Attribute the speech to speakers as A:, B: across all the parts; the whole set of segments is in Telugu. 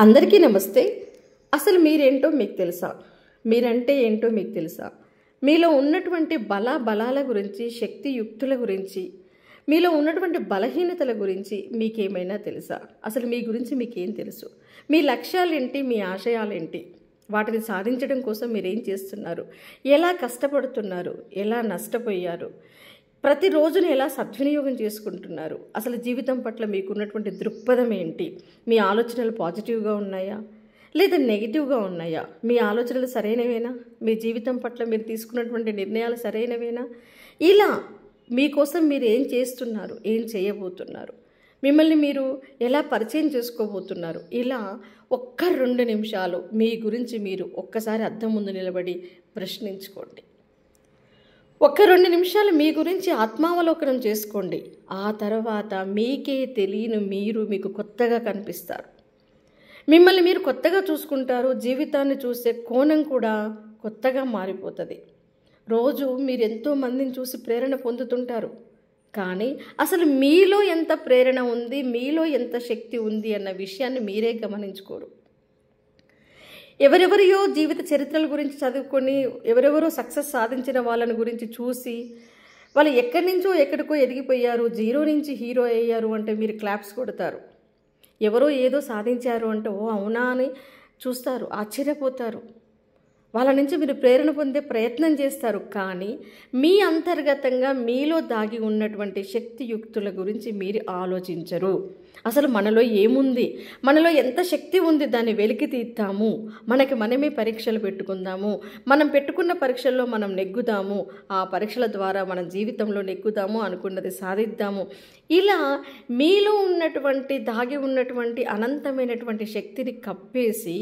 A: అందరికీ నమస్తే. అసలు మీరేంటో మీకు తెలుసా? మీరంటే ఏంటో మీకు తెలుసా? మీలో ఉన్నటువంటి బలాల గురించి, శక్తి యుక్తుల గురించి, మీలో ఉన్నటువంటి బలహీనతల గురించి మీకేమైనా తెలుసా? అసలు మీ గురించి మీకేం తెలుసు? మీ లక్ష్యాలేంటి? మీ ఆశయాలేంటి? వాటిని సాధించడం కోసం మీరేం చేస్తున్నారు? ఎలా కష్టపడుతున్నారు? ఎలా నష్టపోయారు? ప్రతిరోజును ఎలా సద్వినియోగం చేసుకుంటున్నారు? అసలు జీవితం పట్ల మీకున్నటువంటి దృక్పథం ఏంటి? మీ ఆలోచనలు పాజిటివ్గా ఉన్నాయా లేదా నెగిటివ్గా ఉన్నాయా? మీ ఆలోచనలు సరైనవేనా? మీ జీవితం పట్ల మీరు తీసుకున్నటువంటి నిర్ణయాలు సరైనవేనా? ఇలా మీకోసం మీరు ఏం చేస్తున్నారు? ఏం చేయబోతున్నారు? మిమ్మల్ని మీరు ఎలా పరిచయం చేసుకోబోతున్నారు? ఇలా ఒక్క 2 నిమిషాలు మీ గురించి మీరు ఒక్కసారి అద్దం ముందు నిలబడి ప్రశ్నించుకోండి. ఒక్క 2 నిమిషాలు మీ గురించి ఆత్మావలోకనం చేసుకోండి. ఆ తర్వాత మీకే తెలియని మీరు మీకు కొత్తగా కనిపిస్తారు. మిమ్మల్ని మీరు కొత్తగా చూసుకుంటారు. జీవితాన్ని చూసే కోణం కూడా కొత్తగా మారిపోతుంది. రోజు మీరు ఎంతో మందిని చూసి ప్రేరణ పొందుతుంటారు. కానీ అసలు మీలో ఎంత ప్రేరణ ఉంది, మీలో ఎంత శక్తి ఉంది అన్న విషయాన్ని మీరే గమనించుకోరు. ఎవరెవరియో జీవిత చరిత్రల గురించి చదువుకొని, ఎవరెవరో సక్సెస్ సాధించిన వాళ్ళని గురించి చూసి, వాళ్ళు ఎక్కడి నుంచో ఎక్కడికో ఎదిగిపోయారు, జీరో నుంచి హీరో అయ్యారు అంటే మీరు క్లాప్స్ కొడతారు. ఎవరో ఏదో సాధించారు అంటే ఓ అవునా అని చూస్తారు, ఆశ్చర్యపోతారు. వాళ్ళ నుంచి మీరు ప్రేరణ పొందే ప్రయత్నం చేస్తారు. కానీ మీ అంతర్గతంగా మీలో దాగి ఉన్నటువంటి శక్తియుక్తుల గురించి మీరు ఆలోచించరు. అసలు మనలో ఏముంది, మనలో ఎంత శక్తి ఉంది, దాన్ని వెలికి తీద్దాము, మనకి మనమే పరీక్షలు పెట్టుకుందాము, మనం పెట్టుకున్న పరీక్షల్లో మనం నెగ్గుదాము, ఆ పరీక్షల ద్వారా మన జీవితంలో నెగ్గుదాము, అనుకున్నది సాధిద్దాము. ఇలా మీలో ఉన్నటువంటి దాగి ఉన్నటువంటి అనంతమైనటువంటి శక్తిని కప్పేసి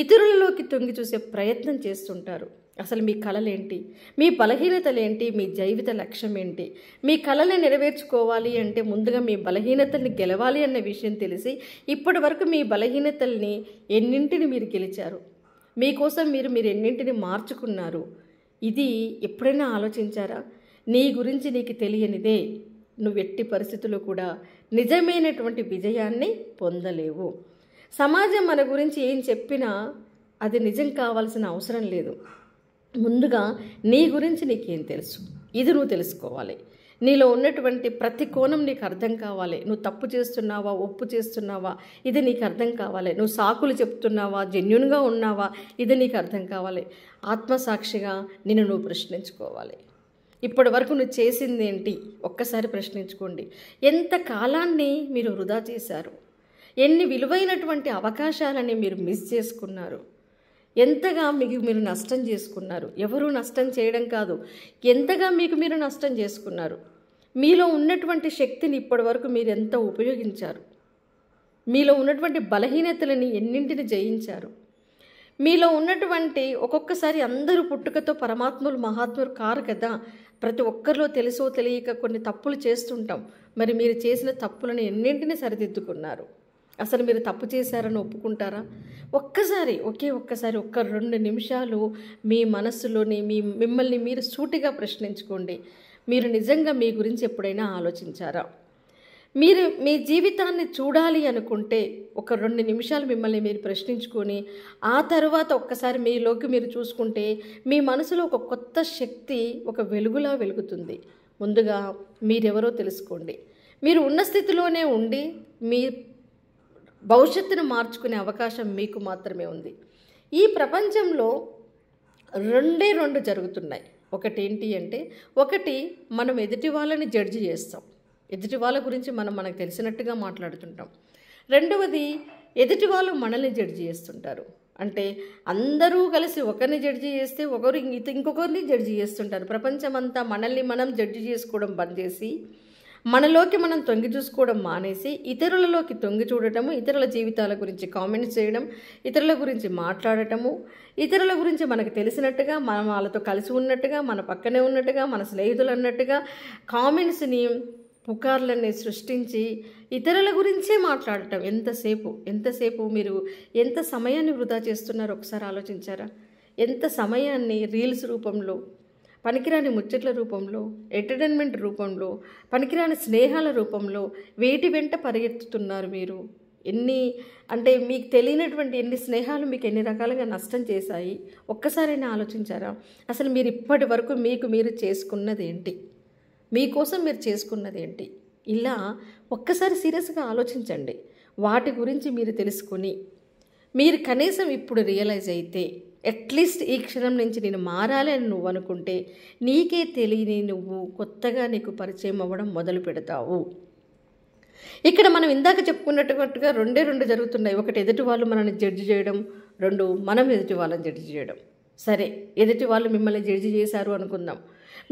A: ఇతరులలోకి తొంగి చూసే ప్రయత్నం చేస్తుంటారు. అసలు మీ కళలేంటి? మీ బలహీనతలేంటి? మీ జీవిత లక్ష్యం ఏంటి? మీ కళల్ని నెరవేర్చుకోవాలి అంటే ముందుగా మీ బలహీనతల్ని గెలవాలి అన్న విషయం తెలిసి ఇప్పటి వరకు మీ బలహీనతల్ని ఎన్నింటిని మీరు గెలిచారు? మీకోసం మీరు ఎన్నింటిని మార్చుకున్నారు? ఇది ఎప్పుడైనా ఆలోచించారా? నీ గురించి నీకు తెలియనిదే నువ్వు ఎట్టి పరిస్థితుల్లో కూడా నిజమైనటువంటి విజయాన్ని పొందలేవు. సమాజం మన గురించి ఏం చెప్పినా అది నిజం కావాల్సిన అవసరం లేదు. ముందుగా నీ గురించి నీకేం తెలుసు, ఇది నువ్వు తెలుసుకోవాలి. నీలో ఉన్నటువంటి ప్రతి కోణం నీకు అర్థం కావాలి. నువ్వు తప్పు చేస్తున్నావా, ఒప్పు చేస్తున్నావా, ఇది నీకు అర్థం కావాలి. నువ్వు సాకులు చెప్తున్నావా, జెన్యూన్గా ఉన్నావా, ఇది నీకు అర్థం కావాలి. ఆత్మసాక్షిగా నిన్ను నువ్వు ప్రశ్నించుకోవాలి. ఇప్పటి వరకు నువ్వు చేసింది ఏంటి ఒక్కసారి ప్రశ్నించుకోండి. ఎంత కాలాన్ని మీరు వృధా చేశారు? ఎన్ని విలువైనటువంటి అవకాశాలని మీరు మిస్ చేసుకున్నారు? ఎంతగా మీకు మీరు నష్టం చేసుకున్నారు? ఎవరు నష్టం చేయడం కాదు, ఎంతగా మీకు మీరు నష్టం చేసుకున్నారు? మీలో ఉన్నటువంటి శక్తిని ఇప్పటి వరకు మీరు ఎంత ఉపయోగించారు? మీలో ఉన్నటువంటి బలహీనతలని ఎన్నింటిని జయించారు? మీలో ఉన్నటువంటి ఒక్కొక్కసారి అందరూ పుట్టుకతో పరమాత్ములు మహాత్ములు కారు కదా. ప్రతి ఒక్కరిలో తెలుసో తెలియక కొన్ని తప్పులు చేస్తుంటాం. మరి మీరు చేసిన తప్పులను ఎన్నింటిని సరిదిద్దుకున్నారు? అసలు మీరు తప్పు చేశారని ఒప్పుకుంటారా? ఒకే ఒక్కసారి 2 నిమిషాలు మీ మనస్సులోని మిమ్మల్ని మీరు సూటిగా ప్రశ్నించుకోండి. మీరు నిజంగా మీ గురించి ఎప్పుడైనా ఆలోచించారా? మీరు మీ జీవితాన్ని చూడాలి అనుకుంటే 2 నిమిషాలు మిమ్మల్ని మీరు ప్రశ్నించుకొని ఆ తర్వాత ఒక్కసారి మీలోకి మీరు చూసుకుంటే మీ మనసులో ఒక కొత్త శక్తి, ఒక వెలుగులా వెలుగుతుంది. ముందుగా మీరెవరో తెలుసుకోండి. మీరు ఉన్న స్థితిలోనే ఉండి మీ భవిష్యత్తును మార్చుకునే అవకాశం మీకు మాత్రమే ఉంది. ఈ ప్రపంచంలో 2 జరుగుతున్నాయి. ఒకటి ఏంటి అంటే, ఒకటి మనం ఎదుటి వాళ్ళని జడ్జి చేస్తాం, ఎదుటి వాళ్ళ గురించి మనకు తెలిసినట్టుగా మాట్లాడుతుంటాం. రెండవది, ఎదుటి వాళ్ళు మనల్ని జడ్జి చేస్తుంటారు. అంటే అందరూ కలిసి ఒకరిని జడ్జి చేస్తే ఒకరు ఇంకొకరిని జడ్జి చేస్తుంటారు. ప్రపంచం అంతా మనల్ని మనం జడ్జి చేసుకోవడం బంద్ చేసి, మనలోకి మనం తొంగి చూసుకోవడం మానేసి ఇతరులలోకి తొంగి చూడటము, ఇతరుల జీవితాల గురించి కామెంట్స్ చేయడం, ఇతరుల గురించి మాట్లాడటము, ఇతరుల గురించి మనకు తెలిసినట్టుగా, మనం వాళ్ళతో కలిసి ఉన్నట్టుగా, మన పక్కనే ఉన్నట్టుగా, మన స్నేహితులు అన్నట్టుగా కామెంట్స్ని, పుకార్లన్నీ సృష్టించి ఇతరుల గురించే మాట్లాడటం. ఎంతసేపు మీరు ఎంత సమయాన్ని వృధా చేస్తున్నారో ఒకసారి ఆలోచించారా? ఎంత సమయాన్ని రీల్స్ రూపంలో, పనికిరాని ముచ్చట్ల రూపంలో, ఎంటర్టైన్మెంట్ రూపంలో, పనికిరాని స్నేహాల రూపంలో వేటి వెంట పరిగెత్తుతున్నారు మీరు? ఎన్ని అంటే మీకు తెలియనటువంటి ఎన్ని స్నేహాలు మీకు ఎన్ని రకాలుగా నష్టం చేశాయి ఒక్కసారైనా ఆలోచించారా? అసలు మీరు ఇప్పటి వరకు మీకు మీరు చేసుకున్నది ఏంటి? మీకోసం మీరు చేసుకున్నది ఏంటి? ఇలా ఒక్కసారి సీరియస్గా ఆలోచించండి. వాటి గురించి మీరు తెలుసుకుని మీరు కనీసం ఇప్పుడు రియలైజ్ అయితే అట్లీస్ట్ ఈ క్షణం నుంచి నేను మారాలి అని నువ్వు అనుకుంటే నీకే తెలియని నువ్వు కొత్తగా నీకు పరిచయం అవ్వడం మొదలు పెడతావు. ఇక్కడ మనం ఇందాక చెప్పుకున్నట్టుగా రెండు జరుగుతున్నాయి. ఒకటి ఎదుటి వాళ్ళు మనల్ని జడ్జి చేయడం, రెండు మనం ఎదుటి వాళ్ళని జడ్జి చేయడం. సరే, ఎదుటి వాళ్ళు మిమ్మల్ని జడ్జి చేశారు అనుకుందాం.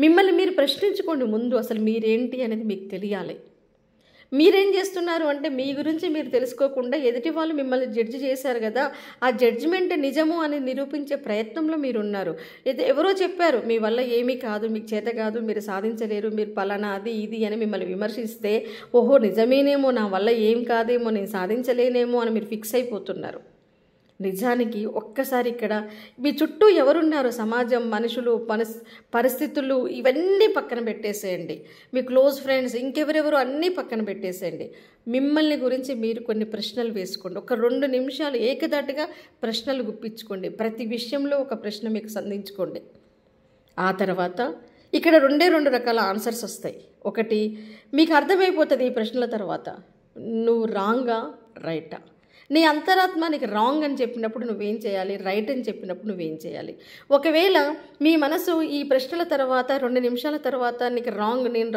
A: మిమ్మల్ని మీరు ప్రశ్నించుకోండి. ముందు అసలు మీరేంటి అనేది మీకు తెలియాలి. మీరేం చేస్తున్నారు అంటే మీ గురించి మీరు తెలుసుకోకుండా ఎదుటి వాళ్ళు మిమ్మల్ని జడ్జి చేశారు కదా, ఆ జడ్జిమెంట్ నిజము అని నిరూపించే ప్రయత్నంలో మీరు ఉన్నారు. ఎవరో చెప్పారు మీ వల్ల ఏమీ కాదు, మీకు చేత కాదు, మీరు సాధించలేరు, మీరు పలానా అది ఇది అని మిమ్మల్ని విమర్శిస్తే ఓహో నిజమేనేమో, నా వల్ల ఏం కాదేమో, నేను సాధించలేనేమో అని మీరు ఫిక్స్ అయిపోతున్నారు. నిజానికి ఒక్కసారి ఇక్కడ మీ చుట్టూ ఎవరున్నారు, సమాజం, మనుషులు, పరిస్థితులు ఇవన్నీ పక్కన పెట్టేసేయండి. మీ క్లోజ్ ఫ్రెండ్స్ ఇంకెవరెవరు అన్నీ పక్కన పెట్టేసేయండి. మిమ్మల్ని గురించి మీరు కొన్ని ప్రశ్నలు వేసుకోండి. ఒక 2 నిమిషాలు ఏకదాటిగా ప్రశ్నలు గుప్పించుకోండి. ప్రతి విషయంలో ఒక ప్రశ్న మీకు సంధించుకోండి. ఆ తర్వాత ఇక్కడ 2 రకాల ఆన్సర్స్ వస్తాయి. ఒకటి మీకు అర్థమైపోతుంది ఈ ప్రశ్నల తర్వాత, నువ్వు రాంగా రైటా. నీ అంతరాత్మ నీకు రాంగ్ అని చెప్పినప్పుడు నువ్వేం చేయాలి, రైట్ అని చెప్పినప్పుడు నువ్వేం చేయాలి. ఒకవేళ మీ మనసు ఈ ప్రశ్నల తర్వాత 2 నిమిషాల తర్వాత నీకు నేను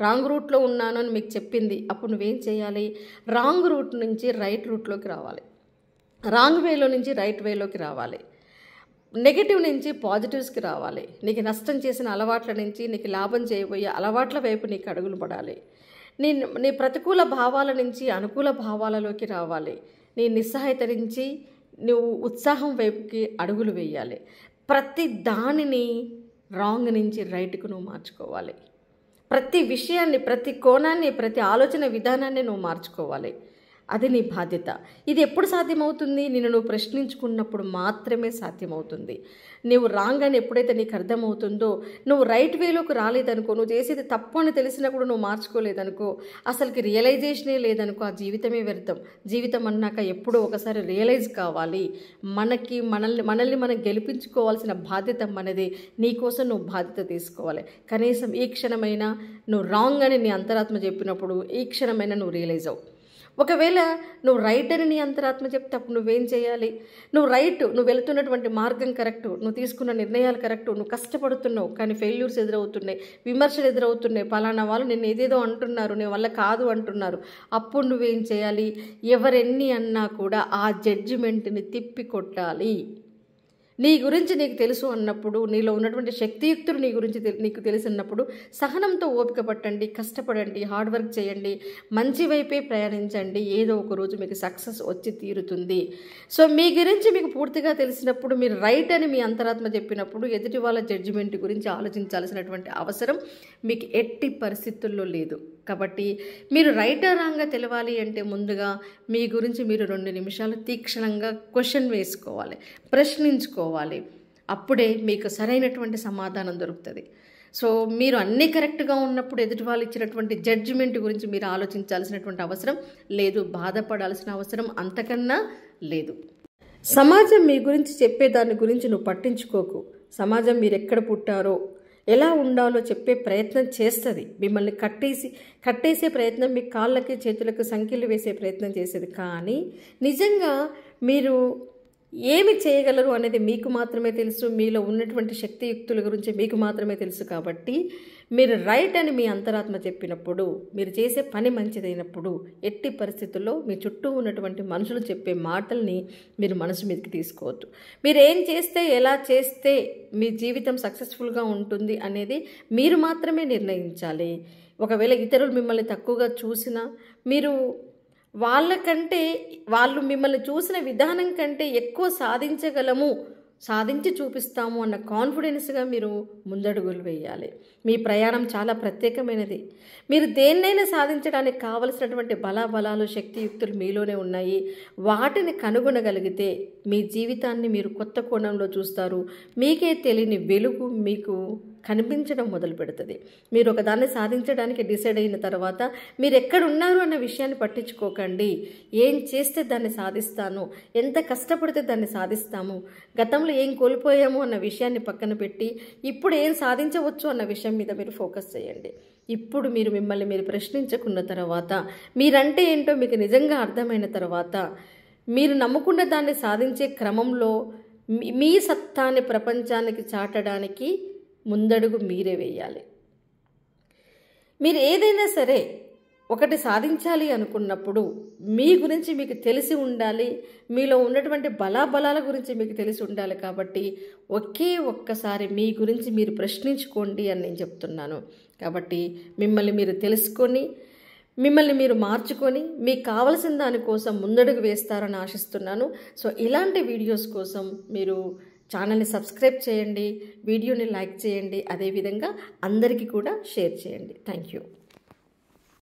A: రాంగ్ రూట్లో ఉన్నాను అని మీకు చెప్పింది, అప్పుడు నువ్వేం చేయాలి, రాంగ్ రూట్ నుంచి రైట్ రూట్లోకి రావాలి, రాంగ్ వేలో నుంచి రైట్ వేలోకి రావాలి, నెగిటివ్ నుంచి పాజిటివ్స్కి రావాలి. నీకు నష్టం చేసిన అలవాట్ల నుంచి నీకు లాభం చేయబోయే అలవాట్ల వైపు నీకు అడుగులు పడాలి. నీ ప్రతికూల భావాల నుంచి అనుకూల భావాలలోకి రావాలి. నీ నిస్సహాయత నుంచి నువ్వు ఉత్సాహం వైపుకి అడుగులు వేయాలి. ప్రతి దానిని రాంగ్ నుంచి రైట్కు నువ్వు మార్చుకోవాలి. ప్రతి విషయాన్ని, ప్రతి కోణాన్ని, ప్రతి ఆలోచన విధానాన్ని నువ్వు మార్చుకోవాలి. అది నీ బాధ్యత. ఇది ఎప్పుడు సాధ్యమవుతుంది? నువ్వు ప్రశ్నించుకున్నప్పుడు మాత్రమే సాధ్యమవుతుంది. నువ్వు రాంగ్ అని ఎప్పుడైతే నీకు అర్థమవుతుందో, నువ్వు రైట్ వేలోకి రాలేదనుకో, నువ్వు చేసేది తప్పు అని తెలిసినా కూడా నువ్వు మార్చుకోలేదనుకో, అసలుకి రియలైజేషనే లేదనుకో, ఆ జీవితమే వ్యర్థం. జీవితం అన్నాక ఎప్పుడో ఒకసారి రియలైజ్ కావాలి. మనల్ని మనం గెలిపించుకోవాల్సిన బాధ్యత మనది. నీకోసం నువ్వు బాధ్యత తీసుకోవాలి. కనీసం ఈ క్షణమైనా నువ్వు రాంగ్ అని నీ అంతరాత్మ చెప్పినప్పుడు ఈ క్షణమైనా నువ్వు రియలైజ్ అవ్వు. ఒకవేళ నువ్వు రైట్ అని నీ అంతరాత్మ చెప్తే అప్పుడు నువ్వేం చేయాలి, నువ్వు రైట్, నువ్వు వెళుతున్నటువంటి మార్గం కరెక్టు, నువ్వు తీసుకున్న నిర్ణయాలు కరెక్టు, నువ్వు కష్టపడుతున్నావు కానీ ఫెయిల్యూర్స్ ఎదురవుతున్నాయి, విమర్శలు ఎదురవుతున్నాయి, పలానా వాళ్ళు నిన్ను ఏదేదో అంటున్నారు, నీ వల్ల కాదు అంటున్నారు. అప్పుడు నువ్వేం చేయాలి, ఎవరెన్ని అన్నా కూడా ఆ జడ్జిమెంట్ని తిప్పి కొట్టాలి. నీ గురించి నీకు తెలుసు అన్నప్పుడు, నీలో ఉన్నటువంటి శక్తియుక్తులు నీ గురించి నీకు తెలిసినప్పుడు సహనంతో ఓపిక పట్టండి, కష్టపడండి, హార్డ్ వర్క్ చేయండి, మంచి వైపే ప్రయాణించండి. ఏదో ఒక రోజు మీకు సక్సెస్ వచ్చి తీరుతుంది. సో మీ గురించి మీకు పూర్తిగా తెలిసినప్పుడు, మీరు రైట్ అని మీ అంతరాత్మ చెప్పినప్పుడు ఎదుటి వాళ్ళ జడ్జిమెంట్ గురించి ఆలోచించాల్సినటువంటి అవసరం మీకు ఎట్టి పరిస్థితుల్లో లేదు. కాబట్టి మీరు రైట్ రాంగ్గా తెలవాలి అంటే ముందుగా మీ గురించి మీరు 2 నిమిషాలు తీక్షణంగా క్వశ్చన్ వేసుకోవాలి, ప్రశ్నించుకోవాలి. అప్పుడే మీకు సరైనటువంటి సమాధానం దొరుకుతుంది. సో మీరు అన్నీ కరెక్ట్గా ఉన్నప్పుడు ఎదుటి వాళ్ళు ఇచ్చినటువంటి జడ్జిమెంట్ గురించి మీరు ఆలోచించాల్సినటువంటి అవసరం లేదు, బాధపడాల్సిన అవసరం అంతకన్నా లేదు. సమాజం మీ గురించి చెప్పేదాని గురించి నువ్వు పట్టించుకోకు. సమాజం మీరు ఎక్కడ పుట్టారో, ఎలా ఉండాలో చెప్పే ప్రయత్నం చేస్తుంది. మిమ్మల్ని కట్టేసే ప్రయత్నం, మీ కాళ్ళకి చేతులకు సంఖ్యలు వేసే ప్రయత్నం చేసేది. కానీ నిజంగా మీరు ఏమి చేయగలరు అనేది మీకు మాత్రమే తెలుసు. మీలో ఉన్నటువంటి శక్తియుక్తుల గురించి మీకు మాత్రమే తెలుసు. కాబట్టి మీరు రైట్ అని మీ అంతరాత్మ చెప్పినప్పుడు, మీరు చేసే పని మంచిదైనప్పుడు ఎట్టి పరిస్థితుల్లో మీ చుట్టూ ఉన్నటువంటి మనుషులు చెప్పే మాటల్ని మీరు మనసు మీదకి తీసుకోవద్దు. మీరు ఏం చేస్తే, ఎలా చేస్తే మీ జీవితం సక్సెస్ఫుల్గా ఉంటుంది అనేది మీరు మాత్రమే నిర్ణయించాలి. ఒకవేళ ఇతరులు మిమ్మల్ని తక్కువగా చూసినా, మీరు వాళ్ళు మిమ్మల్ని చూసిన విధానం కంటే ఎక్కువ సాధించి చూపిస్తాము అన్న కాన్ఫిడెన్స్గా మీరు ముందడుగులు వేయాలి. మీ ప్రయాణం చాలా ప్రత్యేకమైనది. మీరు దేన్నైనా సాధించడానికి కావలసినటువంటి బలాలు, శక్తియుక్తులు మీలోనే ఉన్నాయి. వాటిని కనుగొనగలిగితే మీ జీవితాన్ని మీరు కొత్త కోణంలో చూస్తారు. మీకే తెలియని వెలుగు మీకు కనిపించడం మొదలు పెడుతుంది. మీరు ఒకదాన్ని సాధించడానికి డిసైడ్ అయిన తర్వాత మీరు ఎక్కడున్నారు అన్న విషయాన్ని పట్టించుకోకండి. ఏం చేస్తే దాన్ని సాధిస్తాను, ఎంత కష్టపడితే దాన్ని సాధిస్తాము, గతంలో ఏం కోల్పోయాము అన్న విషయాన్ని పక్కన పెట్టి ఇప్పుడు ఏం సాధించవచ్చు అన్న విషయం మీద మీరు ఫోకస్ చేయండి. ఇప్పుడు మీరు మిమ్మల్ని మీరు ప్రశ్నించుకున్న తర్వాత, మీరంటే ఏంటో మీకు నిజంగా అర్థమైన తర్వాత, మీరు నమ్ముకున్న దాన్ని సాధించే క్రమంలో మీ సత్తాన్ని ప్రపంచానికి చాటడానికి ముందడుగు మీరే వేయాలి. మీరు ఏదైనా సరే ఒకటి సాధించాలి అనుకున్నప్పుడు మీ గురించి మీకు తెలిసి ఉండాలి, మీలో ఉన్నటువంటి బలాబలాల గురించి మీకు తెలిసి ఉండాలి. కాబట్టి ఒక్కసారి మీ గురించి మీరు ప్రశ్నించుకోండి అని నేను చెప్తున్నాను. కాబట్టి మిమ్మల్ని మీరు తెలుసుకొని, మిమ్మల్ని మీరు మార్చుకొని మీకు కావలసిన దానికోసం ముందడుగు వేస్తారని ఆశిస్తున్నాను. సో ఇలాంటి వీడియోస్ కోసం మీరు ఛానల్ని సబ్స్క్రైబ్ చేయండి, వీడియోని లైక్ చేయండి, అదేవిధంగా అందరికీ కూడా షేర్ చేయండి. Thank you.